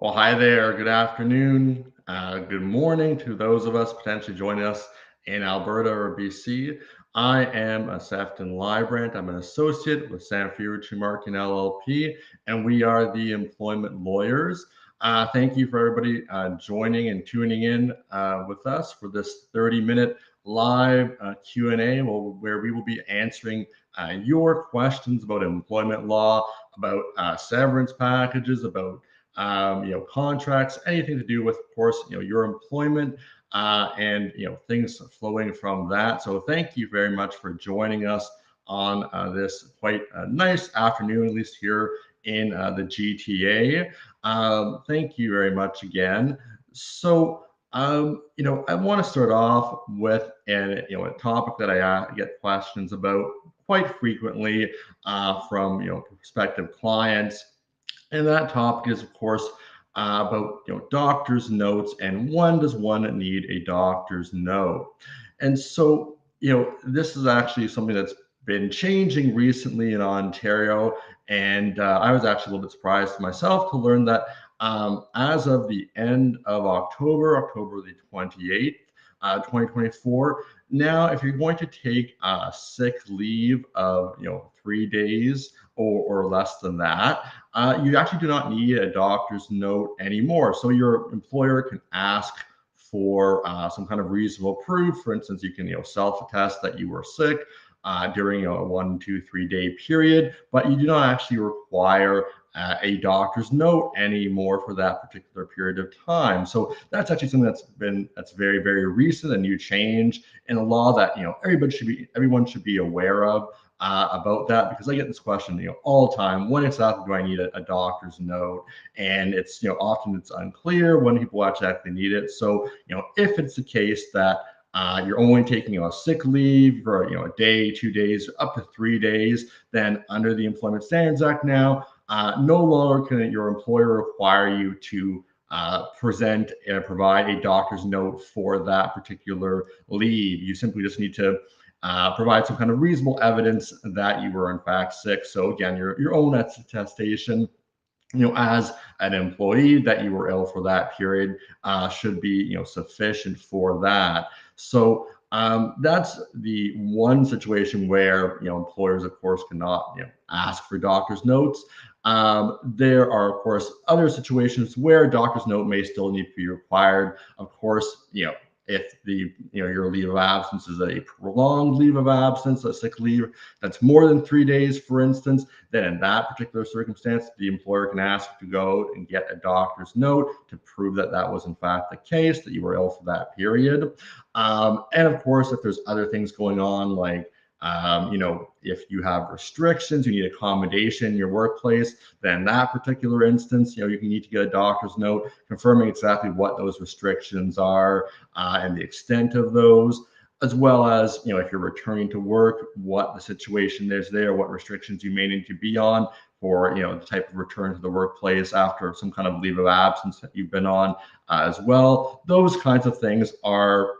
Well, hi there. Good afternoon. Good morning to those of us potentially joining us in Alberta or BC. I am a Sephton Leibbrandt. I'm an associate with Samfiru, Tumarkin LLP, and we are the employment lawyers. Thank you for everybody joining and tuning in with us for this 30-minute live Q&A where we will be answering your questions about employment law, about severance packages, about contracts, anything to do with, of course, your employment and things flowing from that. So thank you very much for joining us on this quite nice afternoon, at least here in the GTA. Thank you very much again. So I want to start off with a topic that I get questions about quite frequently from prospective clients. And that topic is, of course, about doctor's notes and when does one need a doctor's note. And so, this is actually something that's been changing recently in Ontario. And I was actually a little bit surprised myself to learn that as of the end of October the 28th, 2024, now if you're going to take a sick leave of 3 days or less than that, you actually do not need a doctor's note anymore. So your employer can ask for some kind of reasonable proof. For instance, you can self-attest that you were sick during a 1, 2, 3 day period, but you do not actually require a doctor's note anymore for that particular period of time. So that's actually something that's very, very recent, a new change in the law that everyone should be aware of about that, because I get this question all the time: when exactly do I need a doctor's note? And it's often it's unclear when people actually need it. So if it's the case that you're only taking a sick leave for a day, 2 days, up to 3 days, then under the Employment Standards Act now, no longer can your employer require you to present and provide a doctor's note for that particular leave. You simply just need to provide some kind of reasonable evidence that you were in fact sick. So again, your own attestation, as an employee that you were ill for that period should be sufficient for that. So that's the one situation where employers, of course, cannot ask for doctor's notes. There are, of course, other situations where a doctor's note may still need to be required. Of course, if your leave of absence is a prolonged leave of absence, a sick leave that's more than 3 days, for instance, then in that particular circumstance, the employer can ask you to go and get a doctor's note to prove that that was in fact the case, that you were ill for that period. And of course, if there's other things going on, like if you have restrictions, you need accommodation in your workplace, then in that particular instance, you need to get a doctor's note confirming exactly what those restrictions are and the extent of those, as well as, if you're returning to work, what the situation is there, what restrictions you may need to be on for, the type of return to the workplace after some kind of leave of absence that you've been on as well. Those kinds of things are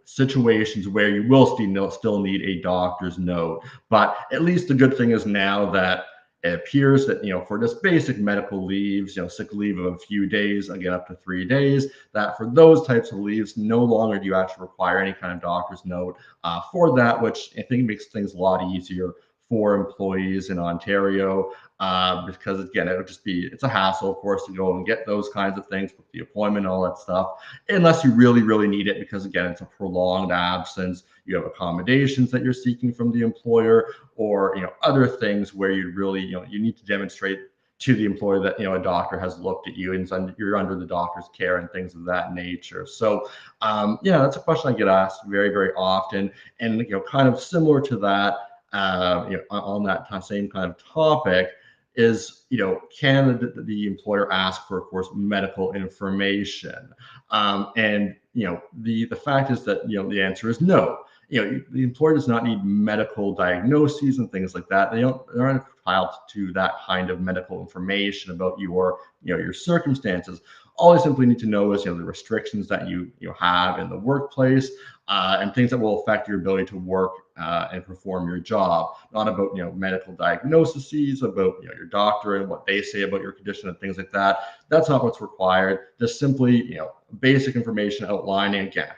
situations where you will still need a doctor's note. But at least the good thing is now that it appears that, for just basic medical leaves, sick leave of a few days, again, up to 3 days, that for those types of leaves, no longer do you actually require any kind of doctor's note for that, which I think makes things a lot easier for employees in Ontario, because again, it's a hassle, of course, to go and get those kinds of things with the appointment and all that stuff, unless you really, really need it, because again, it's a prolonged absence. You have accommodations that you're seeking from the employer, or other things where you really you need to demonstrate to the employer that a doctor has looked at you and you're under the doctor's care and things of that nature. So that's a question I get asked very, very often, and kind of similar to that. On that same kind of topic is, can the employer ask for, of course, medical information? And the fact is that the answer is no. The employer does not need medical diagnoses and things like that. They're not entitled to that kind of medical information about your circumstances. All they simply need to know is the restrictions that you have in the workplace and things that will affect your ability to work and perform your job, not about medical diagnoses, about your doctor and what they say about your condition and things like that. That's not what's required. Just simply basic information outlining again.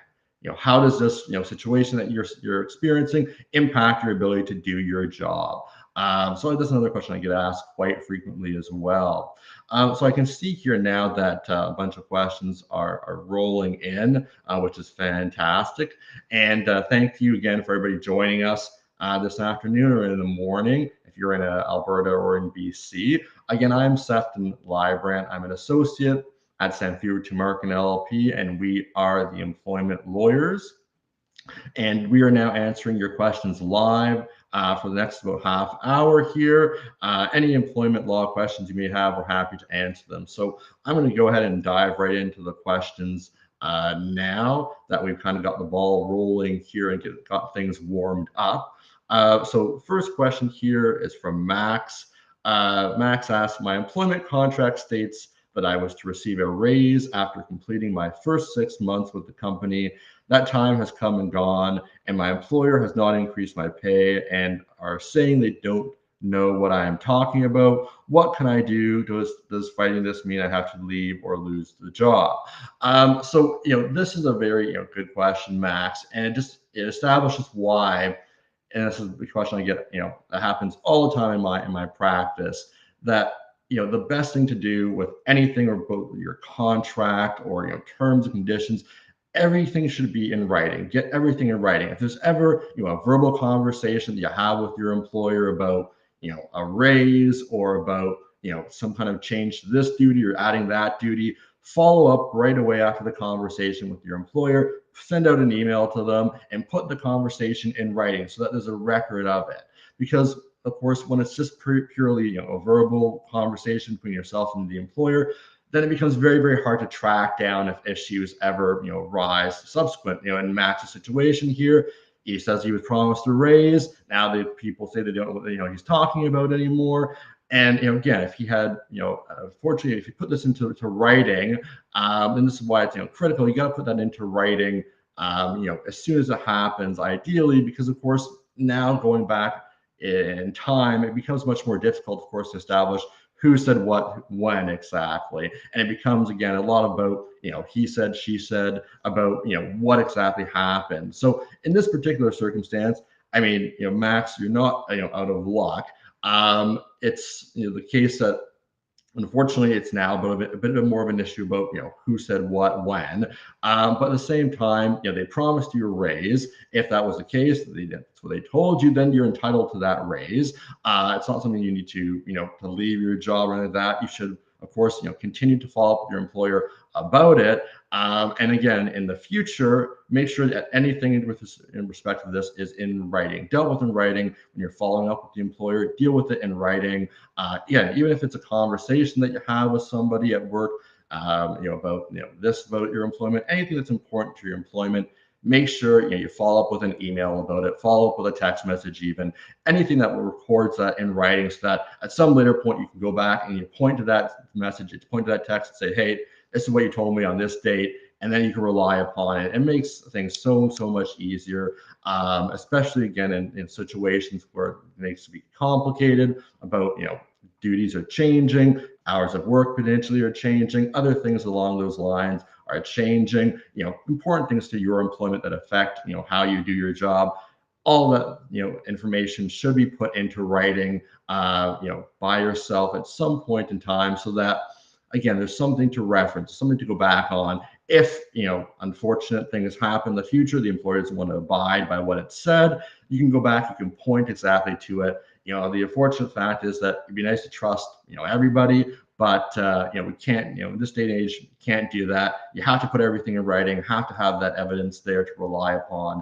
How does this situation that you're experiencing impact your ability to do your job? So that's another question I get asked quite frequently as well. So I can see here now that a bunch of questions are rolling in, which is fantastic. And thank you again for everybody joining us this afternoon or in the morning, if you're in Alberta or in BC. Again, I'm Sephton Leibbrandt. I'm an associate at Samfiru Tumarkin LLP, and we are the employment lawyers. And we are now answering your questions live for the next about half hour here. Any employment law questions you may have, we're happy to answer them. So I'm going to go ahead and dive right into the questions now that we've kind of got the ball rolling here and got things warmed up. So first question here is from Max. Max asks, my employment contract states that I was to receive a raise after completing my first 6 months with the company. That time has come and gone, and my employer has not increased my pay and are saying they don't know what I am talking about. What can I do? Does fighting this mean I have to leave or lose the job? So this is a very good question, Max, and it establishes why. And this is the question I get, that happens all the time in my practice, that the best thing to do with anything or both your contract or terms and conditions, everything should be in writing. Get everything in writing. If there's ever a verbal conversation that you have with your employer about a raise or about some kind of change to this duty or adding that duty, follow up right away after the conversation with your employer. Send out an email to them and put the conversation in writing so that there's a record of it. Because of course, when it's just purely a verbal conversation between yourself and the employer, then it becomes very, very hard to track down if issues ever rise subsequent. In Max's situation here, he says he was promised a raise. Now the people say they don't know what he's talking about anymore. And again, if he had unfortunately, if you put this into writing, and this is why it's critical, you got to put that into writing as soon as it happens, ideally, because of course now going back in time, it becomes much more difficult, of course, to establish who said what, when exactly. And it becomes, again, a lot about, he said, she said, about, what exactly happened. So in this particular circumstance, I mean, Max, you're not, out of luck. It's, the case that, unfortunately, it's now a bit more of an issue about who said what when, but at the same time, they promised you a raise. If that was the case, that's what they told you, then you're entitled to that raise. It's not something you need to to leave your job or anything like that. You should, of course, continue to follow up with your employer about it. And again, in the future, make sure that anything in respect to this is in writing, dealt with in writing. When you're following up with the employer, deal with it in writing. Yeah, even if it's a conversation that you have with somebody at work, about about your employment, anything that's important to your employment, make sure you follow up with an email about it, follow up with a text message, even anything that records that in writing, so that at some later point you can go back and you point to that message, point to that text and say, hey, this is what you told me on this date, and then you can rely upon it. It makes things so much easier, especially again in situations where it makes it be complicated about duties are changing, hours of work potentially are changing, other things along those lines are changing, important things to your employment that affect how you do your job. All that information should be put into writing by yourself at some point in time, so that again there's something to reference, something to go back on. If unfortunate things happen in the future, the employer doesn't want to abide by what it said, you can go back, you can point exactly to it. The unfortunate fact is that it'd be nice to trust everybody, but we can't, in this day and age, you can't do that. You have to put everything in writing, have to have that evidence there to rely upon.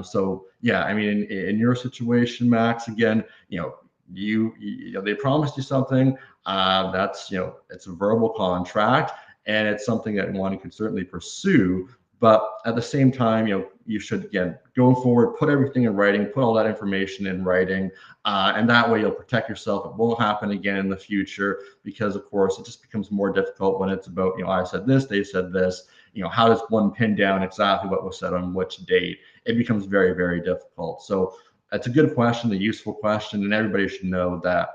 So yeah, I mean, in your situation, Max, again, they promised you something. That's it's a verbal contract, and it's something that one can certainly pursue. But at the same time, you should, again, go forward, put everything in writing, put all that information in writing, and that way you'll protect yourself. It won't happen again in the future, because of course it just becomes more difficult when it's about, I said this, they said this. How does one pin down exactly what was said on which date? It becomes very, very difficult. So that's a good question, a useful question, and everybody should know that,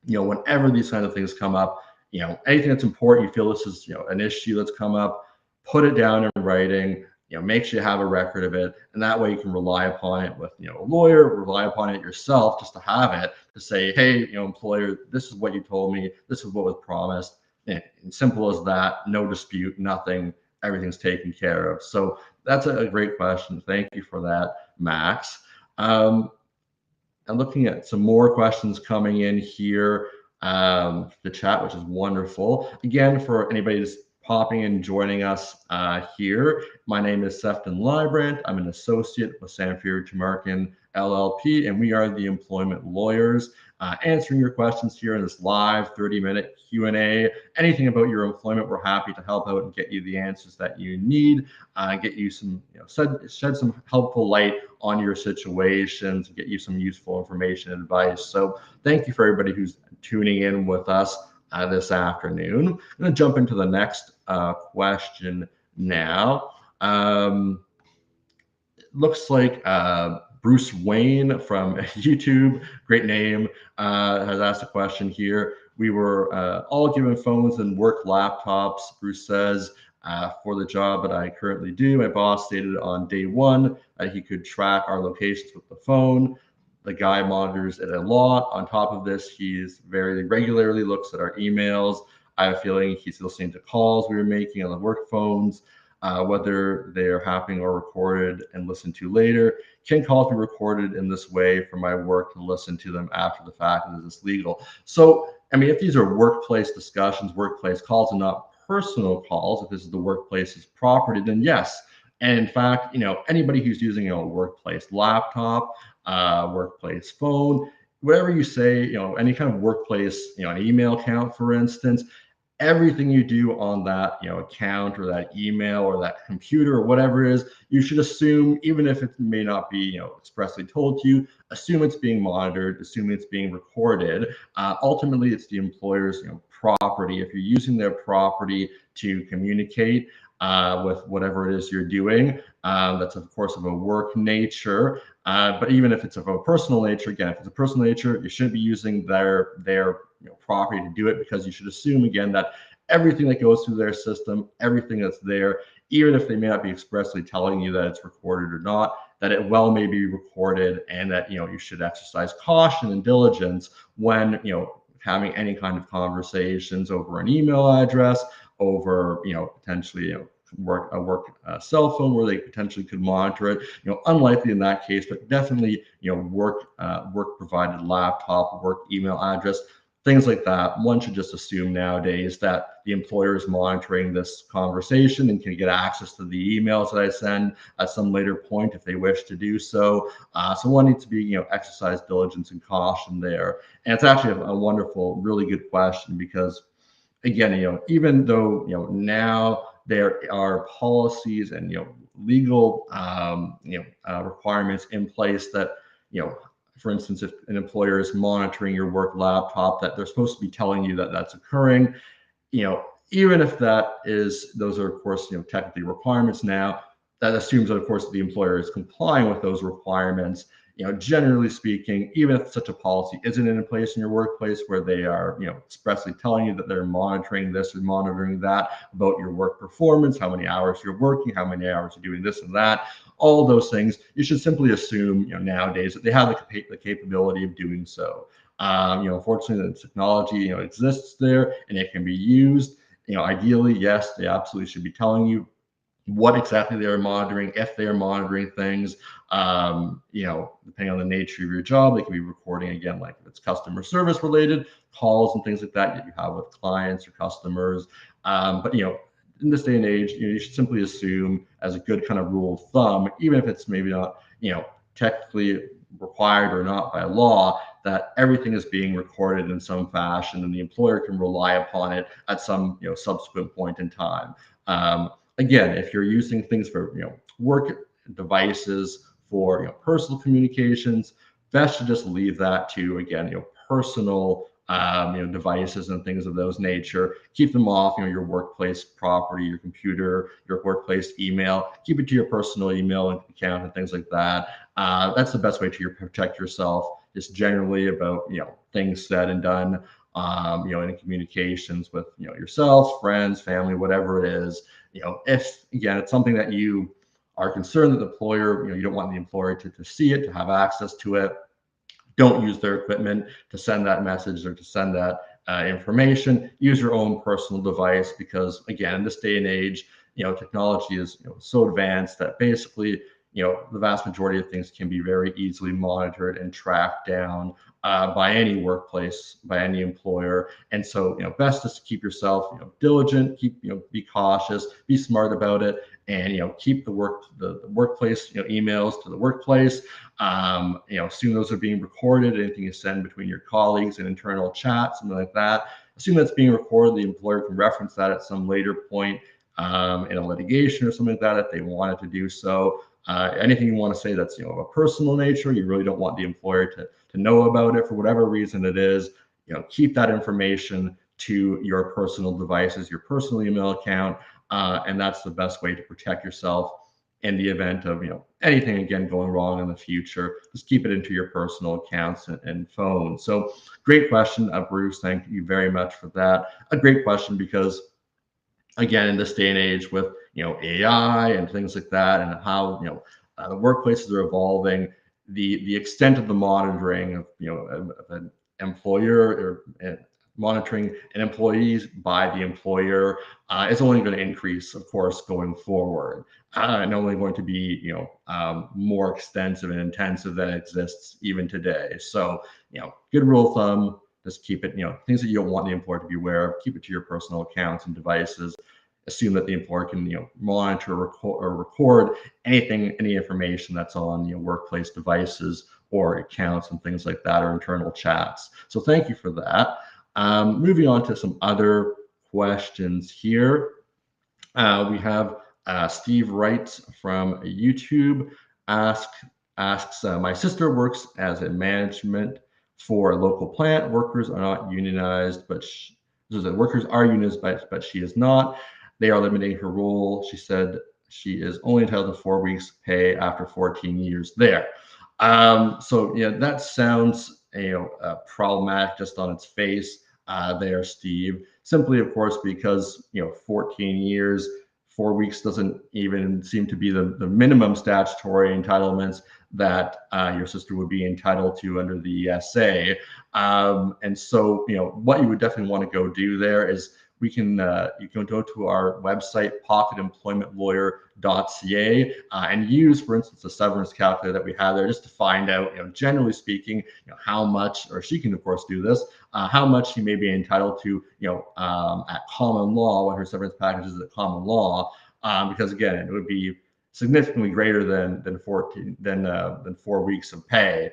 whenever these kinds of things come up, anything that's important, you feel this is, an issue that's come up, put it down in writing, make sure you have a record of it. And that way you can rely upon it with, a lawyer, rely upon it yourself, just to have it to say, hey, employer, this is what you told me. This is what was promised. And simple as that, no dispute, nothing, everything's taken care of. So that's a great question. Thank you for that, Max. I'm looking at some more questions coming in here, the chat, which is wonderful. Again, for anybody that's popping and joining us here, my name is Sephton Leibbrandt. I'm an associate with Samfiru, Tumarkin, LLP, and we are the employment lawyers, answering your questions here in this live 30-minute Q&A. Anything about your employment, we're happy to help out and get you the answers that you need, get you some, shed some helpful light on your situations, get you some useful information and advice. So thank you for everybody who's tuning in with us this afternoon. I'm going to jump into the next question now. Looks like Bruce Wayne from YouTube, great name, has asked a question here. We were all given phones and work laptops, Bruce says, for the job that I currently do. My boss stated on day one that he could track our locations with the phone. The guy monitors it a lot. On top of this, he's very regularly looks at our emails. I have a feeling he's listening to calls we were making on the work phones, whether they're happening or recorded and listened to later. Can calls be recorded in this way for my work to listen to them after the fact? Is this legal? So, I mean, if these are workplace discussions, workplace calls, and not personal calls, if this is the workplace's property, then yes. And in fact, anybody who's using a workplace laptop, workplace phone, whatever you say, any kind of workplace, an email account, for instance, everything you do on that, account or that email or that computer or whatever it is, you should assume, even if it may not be, expressly told to you, assume it's being monitored, assume it's being recorded. Ultimately, it's the employer's, property. If you're using their property to communicate with whatever it is you're doing, that's of course of a work nature. But even if it's of a personal nature, again, if it's a personal nature, you shouldn't be using their property to do it, because you should assume, again, that everything that goes through their system, everything that's there, even if they may not be expressly telling you that it's recorded or not, that it well may be recorded, and that you should exercise caution and diligence when having any kind of conversations over an email address, over potentially a work cell phone where they potentially could monitor it. Unlikely in that case, but definitely work provided laptop, work email address, things like that. One should just assume nowadays that the employer is monitoring this conversation and can get access to the emails that I send at some later point if they wish to do so. So one needs to be exercise diligence and caution there. And it's actually a wonderful, really good question, because again, even though now there are policies and legal requirements in place that for instance, if an employer is monitoring your work laptop, that they're supposed to be telling you that that's occurring. Even if those are of course technically requirements now, that assumes that of course the employer is complying with those requirements. Generally speaking, even if such a policy isn't in place in your workplace where they are, expressly telling you that they're monitoring this or monitoring that about your work performance, how many hours you're working, how many hours you're doing this and that, all those things, you should simply assume, nowadays that they have the capability of doing so. Unfortunately, the technology, exists there and it can be used. Ideally, yes, they absolutely should be telling you what exactly they are monitoring, if they are monitoring things. Depending on the nature of your job, they can be recording, again, like if it's customer service related calls and things like that you have with clients or customers. But in this day and age, you should simply assume, as a good kind of rule of thumb, even if it's maybe not technically required or not by law, that everything is being recorded in some fashion and the employer can rely upon it at some subsequent point in time. again, if you're using things for work devices for personal communications, best to just leave that to, again, personal devices and things of those nature. Keep them off your workplace property, your computer, your workplace email. Keep it to your personal email account and things like that. That's the best way to protect yourself, just generally about things said and done in communications with yourself, friends, family, whatever it is. If again it's something that you are concerned that the employer, you don't want the employer to see it, to have access to it, don't use their equipment to send that message or to send that information. Use your own personal device, because again, in this day and age, technology is so advanced that basically the vast majority of things can be very easily monitored and tracked down by any workplace, by any employer. And so best is to keep yourself diligent, keep be cautious, be smart about it, and keep the workplace emails to the workplace. Assume those are being recorded. Anything you send between your colleagues and internal chat, something like that, assume that's being recorded. The employer can reference that at some later point in a litigation or something like that if they wanted to do so. Anything you want to say that's of a personal nature, you really don't want the employer to know about it for whatever reason it is. Keep that information to your personal devices, your personal email account, and that's the best way to protect yourself in the event of anything again going wrong in the future. Just keep it into your personal accounts and phone. So great question, Bruce. Thank you very much for that. A great question, because again, in this day and age with AI and things like that, and how the workplaces are evolving, the extent of the monitoring of of an employer or monitoring an employees by the employer is only going to increase, of course, going forward, and only going to be more extensive and intensive than it exists even today. So good rule of thumb, just keep it, things that you don't want the employer to be aware of, keep it to your personal accounts and devices. Assume that the employer can monitor or record any information that's on workplace devices or accounts and things like that, or internal chats. So thank you for that. Moving on to some other questions here. We have Steve writes from YouTube, asks, my sister works as a management for a local plant. Workers are not unionized, but workers are unionized, but she is not. They are limiting her role. She said she is only entitled to 4 weeks pay after 14 years there. So that sounds problematic just on its face there, Steve. Simply, of course, because 14 years, 4 weeks doesn't even seem to be the minimum statutory entitlements that your sister would be entitled to under the ESA. And so what you would definitely want to go do there is you can go to our website, pocketemploymentlawyer.ca, and use, for instance, the severance calculator that we have there, just to find out, generally speaking, how much, or she can of course do this, how much she may be entitled to, at common law, what her severance package is at common law, because again, it would be significantly greater than 4 weeks of pay.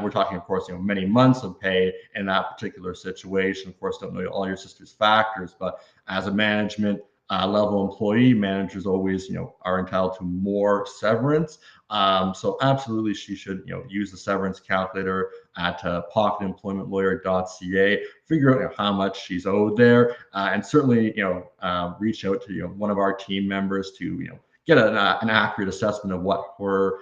We're talking, of course, many months of pay in that particular situation. Of course, don't know all your sister's factors, but as a management level employee, managers always, are entitled to more severance. So absolutely, she should, use the severance calculator at pocketemploymentlawyer.ca, figure out how much she's owed there, and certainly, reach out to one of our team members to, get an accurate assessment of what her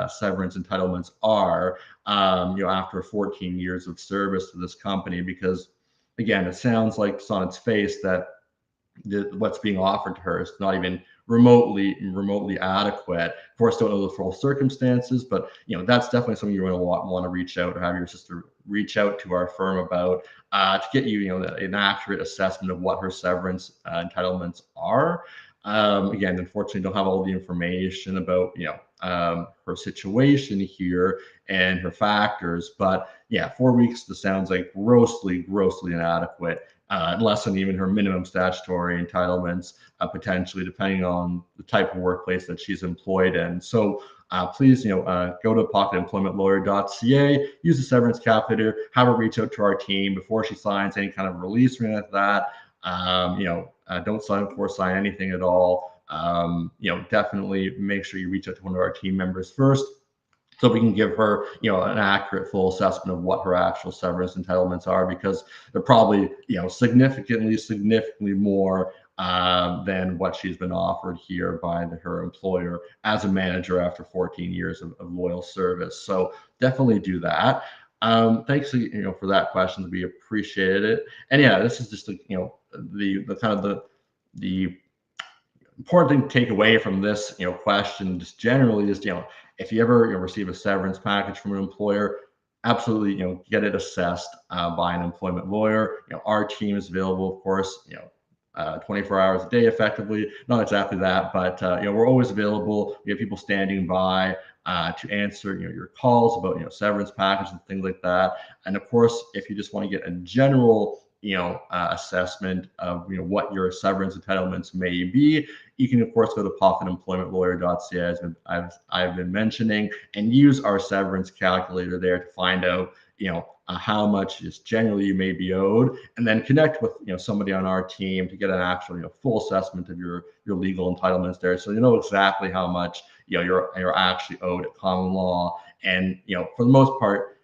severance entitlements are after 14 years of service to this company. Because again, it sounds like it's on its face that what's being offered to her is not even remotely adequate. Of course, don't know the full circumstances, but that's definitely something you're going to want to reach out, or have your sister reach out to our firm about, to get you an accurate assessment of what her severance entitlements are. Again, unfortunately, don't have all the information about her situation here and her factors, but 4 weeks just sounds like grossly inadequate, less than even her minimum statutory entitlements, potentially, depending on the type of workplace that she's employed in. So please, go to pocketemploymentlawyer.ca, use the severance calculator, have her reach out to our team before she signs any kind of release or anything like that. Don't sign anything at all. definitely make sure you reach out to one of our team members first, so we can give her, an accurate, full assessment of what her actual severance entitlements are, because they're probably, significantly more than what she's been offered here by her employer as a manager after 14 years of loyal service. So definitely do that. Thanks, for that question. We appreciate it. And yeah, this is just the kind of the important thing to take away from this, question just generally is, if you ever receive a severance package from an employer, absolutely, get it assessed by an employment lawyer. Our team is available, of course, 24 hours a day, effectively. Not exactly that, but we're always available. We have people standing by to answer your calls about severance packages and things like that. And of course, if you just want to get a general assessment of what your severance entitlements may be, you can of course go to poffinemploymentlawyer.ca, as I've been mentioning, and use our severance calculator there to find out how much is generally you may be owed, and then connect with somebody on our team to get an actual full assessment of your legal entitlements there, so you know exactly how much you're actually owed at common law. And for the most part,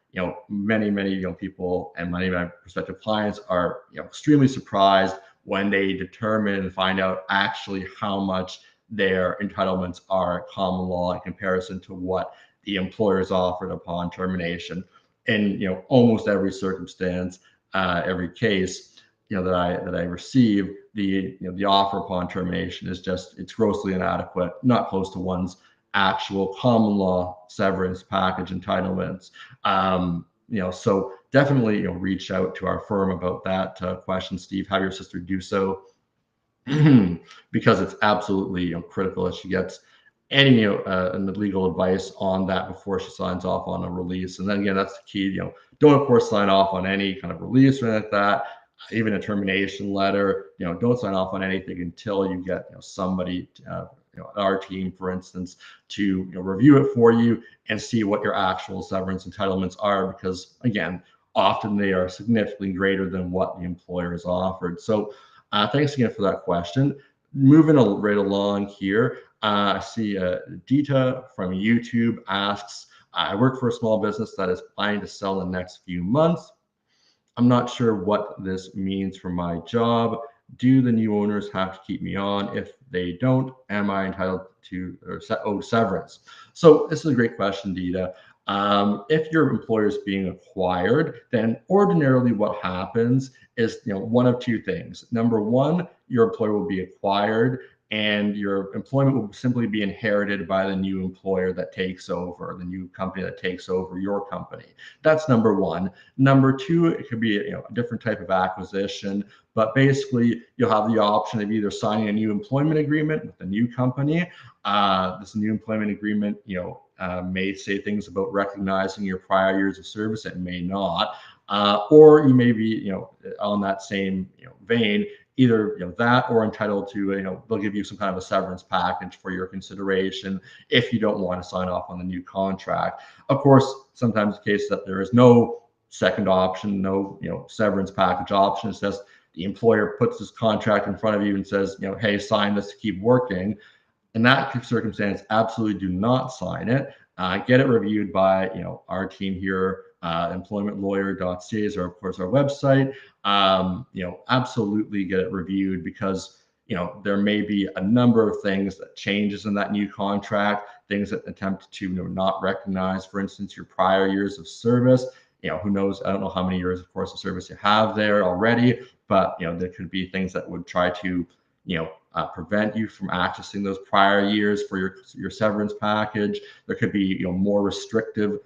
many people and many of my prospective clients are extremely surprised when they determine and find out actually how much their entitlements are at common law in comparison to what the employer is offered upon termination. In almost every circumstance, every case that I receive, the offer upon termination is it's grossly inadequate, not close to one's actual common law severance package entitlements. So definitely reach out to our firm about that question, Steve. Have your sister do so, because it's absolutely critical that she gets any legal advice on that before she signs off on a release. And then again, that's the key. Don't of course sign off on any kind of release or anything like that. Even a termination letter. Don't sign off on anything until you get somebody, our team, for instance, to review it for you and see what your actual severance entitlements are. Because again, often they are significantly greater than what the employer is offered. So thanks again for that question. Moving right along here. I see Dita from YouTube asks, I work for a small business that is planning to sell in the next few months. I'm not sure what this means for my job. Do the new owners have to keep me on? If they don't, am I entitled to owe severance? So this is a great question, Dita. If your employer is being acquired, then ordinarily what happens is one of two things. Number one, your employer will be acquired, and your employment will simply be inherited by the new employer that takes over, the new company that takes over your company. That's number one. Number two, it could be a different type of acquisition, but basically you'll have the option of either signing a new employment agreement with the new company. This new employment agreement, may say things about recognizing your prior years of service. It may not, or you may be, on that same vein, either that or entitled to they'll give you some kind of a severance package for your consideration if you don't want to sign off on the new contract. Of course, sometimes the case that there is no second option, no severance package option. It's just the employer puts this contract in front of you and says, hey, sign this to keep working. In that circumstance, absolutely do not sign it. Get it reviewed by our team here. Employmentlawyer.ca is of course our website. Absolutely get it reviewed, because there may be a number of things that changes in that new contract, things that attempt to not recognize, for instance, your prior years of service. Who knows? I don't know how many years, of course, of service you have there already, but there could be things that would try to prevent you from accessing those prior years for your severance package. There could be more restrictive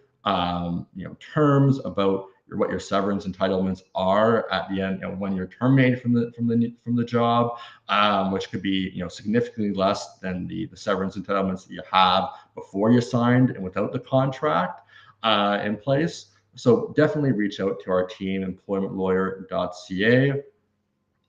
terms about what your severance entitlements are at the end when you're terminated from the job, which could be significantly less than the severance entitlements that you have before you signed and without the contract in place. So definitely reach out to our team, employmentlawyer.ca,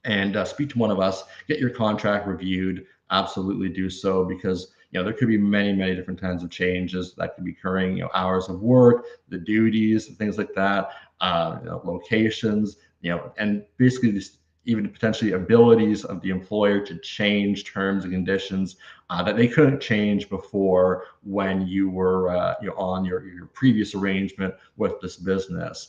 and speak to one of us. Get your contract reviewed. Absolutely do so, because there could be many different kinds of changes that could be occurring. Hours of work, the duties, and things like that. Locations. And basically even potentially abilities of the employer to change terms and conditions that they couldn't change before when you were on your previous arrangement with this business.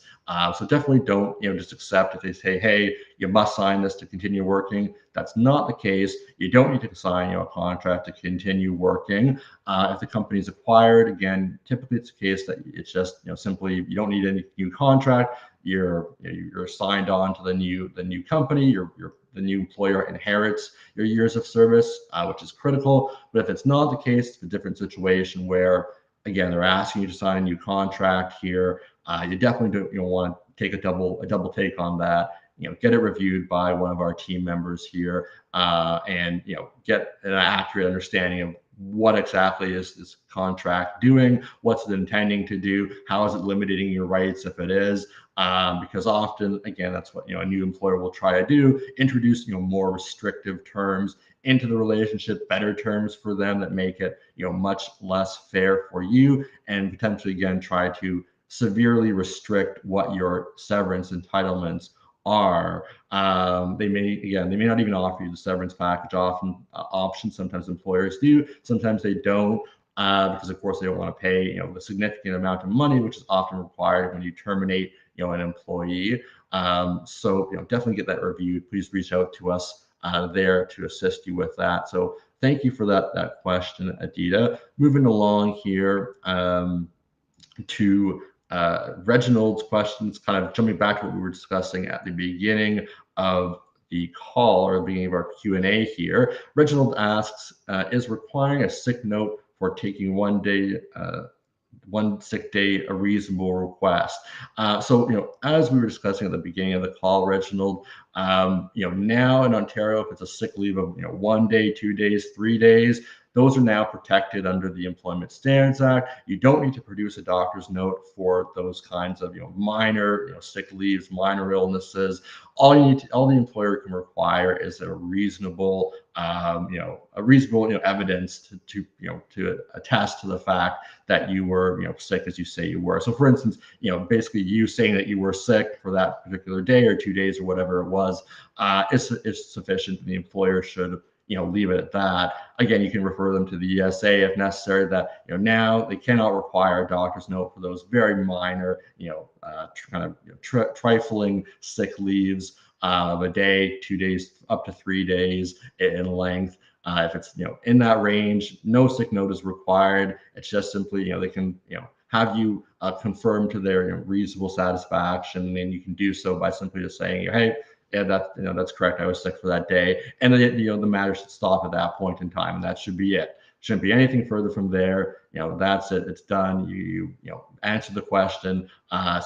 So definitely don't just accept if they say, hey, you must sign this to continue working. That's not the case. You don't need to sign a contract to continue working. If the company is acquired, again, typically it's the case that it's just simply you don't need any new contract. You're signed on to the new company. The new employer inherits your years of service, which is critical. But if it's not the case, it's a different situation where, again, they're asking you to sign a new contract here. You definitely don't want to take a double take on that. Get it reviewed by one of our team members here, and get an accurate understanding of what exactly is this contract doing, what's it intending to do, how is it limiting your rights if it is. Because often, again, that's what a new employer will try to do: introduce more restrictive terms into the relationship, better terms for them that make it much less fair for you, and potentially again try to severely restrict what your severance entitlements are. They may not even offer you the severance package option. Sometimes employers do, sometimes they don't. Because of course they don't want to pay a significant amount of money, which is often required when you terminate an employee. So definitely get that reviewed. Please reach out to us there to assist you with that. So thank you for that question, Adita. Moving along here to Reginald's questions, kind of jumping back to what we were discussing at the beginning of the call, or the beginning of our Q&A here. Reginald asks, is requiring a sick note for taking one sick day a reasonable request? So as we were discussing at the beginning of the call, Reginald, now in Ontario, if it's a sick leave of 1 day, 2 days, 3 days, those are now protected under the Employment Standards Act. You don't need to produce a doctor's note for those kinds of minor sick leaves, minor illnesses. All the employer can require is a reasonable evidence to attest to the fact that you were sick as you say you were. So for instance, basically you saying that you were sick for that particular day or 2 days or whatever it was is sufficient. The employer should leave it at that. Again, you can refer them to the ESA if necessary. That now they cannot require a doctor's note for those very minor, trifling sick leaves of a day, 2 days, up to 3 days in length. If it's in that range, no sick note is required. It's just simply they can have you confirm to their reasonable satisfaction, and you can do so by simply just saying, hey, yeah, that's correct. I was sick for that day, and the matter should stop at that point in time, and that should be it. Shouldn't be anything further from there. That's it. It's done. You answer the question.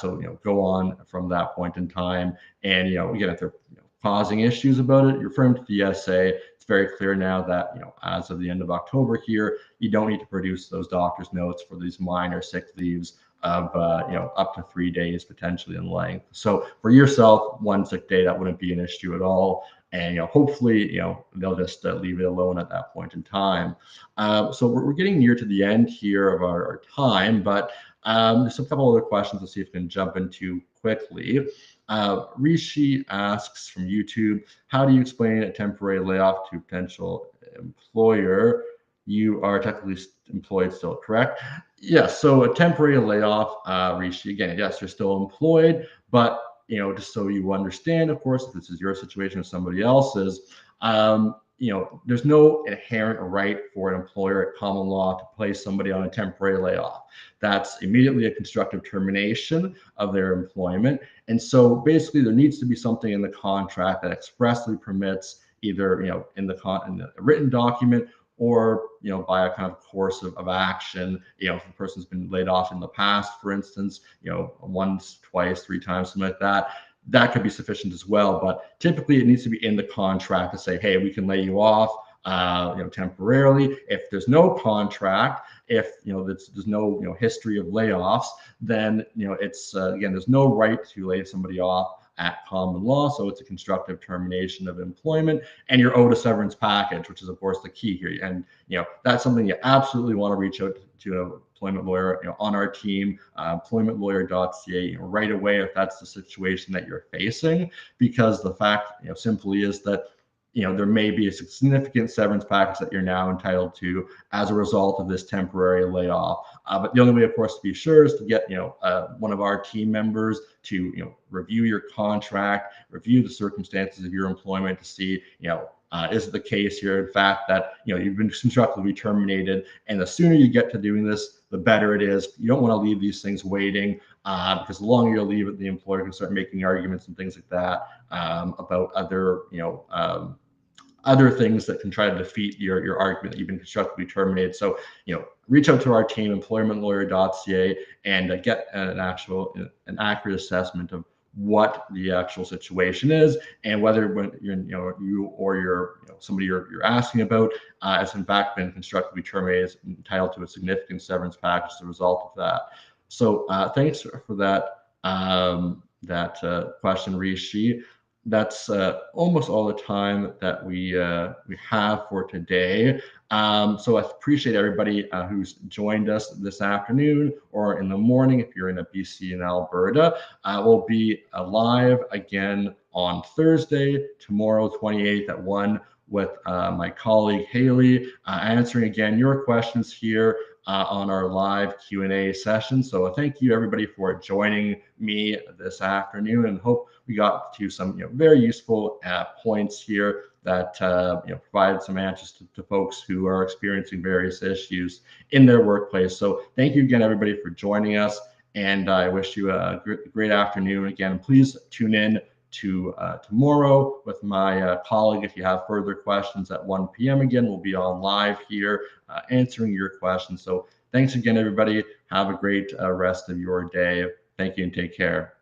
So go on from that point in time, and again, if they're causing issues about it, you're referring to the ESA. It's very clear now that as of the end of October here, you don't need to produce those doctor's notes for these minor sick leaves of up to 3 days potentially in length. So for yourself, 1 sick day, that wouldn't be an issue at all, and hopefully they'll just leave it alone at that point in time. So we're getting near to the end here of our time, but there's a couple other questions. Let's see if we can jump into quickly. Rishi asks from YouTube, how do you explain a temporary layoff to a potential employer? You are technically employed still, correct? Yes. So a temporary layoff, Rishi, again, yes, you're still employed, but just so you understand, of course, if this is your situation or somebody else's, there's no inherent right for an employer at common law to place somebody on a temporary layoff. That's immediately a constructive termination of their employment. And so basically there needs to be something in the contract that expressly permits either, in the written document or, by a kind of course of action, if the person's been laid off in the past, for instance, once, twice, 3 times, something like that, that could be sufficient as well. But typically it needs to be in the contract to say, hey, we can lay you off, temporarily. If there's no contract, if there's no history of layoffs, then it's again, there's no right to lay somebody off at common law. So it's a constructive termination of employment, and you're owed a severance package, which is of course the key here. And that's something you absolutely want to reach out to an employment lawyer on our team, employmentlawyer.ca, right away if that's the situation that you're facing, because the fact simply is that there may be a significant severance package that you're now entitled to as a result of this temporary layoff. But the only way, of course, to be sure is to get one of our team members to review your contract, review the circumstances of your employment to see is it the case here, in fact, that you've been constructively terminated. And the sooner you get to doing this, the better it is. You don't want to leave these things waiting, because the longer you leave it, the employer can start making arguments and things like that about other things that can try to defeat your argument that you've been constructively terminated. So, reach out to our team, employmentlawyer.ca, and get an accurate assessment of what the actual situation is, and whether when you or somebody you're asking about has in fact been constructively terminated, is entitled to a significant severance package as a result of that. So thanks for that question, Rishi. That's almost all the time that we have for today. So I appreciate everybody who's joined us this afternoon or in the morning if you're in a BC and Alberta. We'll be live again on Thursday, tomorrow, 28th at 1 with my colleague Haley, answering again your questions here on our live Q&A session. So thank you everybody for joining me this afternoon, and hope we got to some very useful points here that provided some answers to folks who are experiencing various issues in their workplace. So thank you again everybody for joining us, and I wish you a great afternoon. Again, please tune in to tomorrow with my colleague if you have further questions at 1 p.m. Again, we'll be on live here answering your questions. So thanks again, everybody. Have a great rest of your day. Thank you and take care.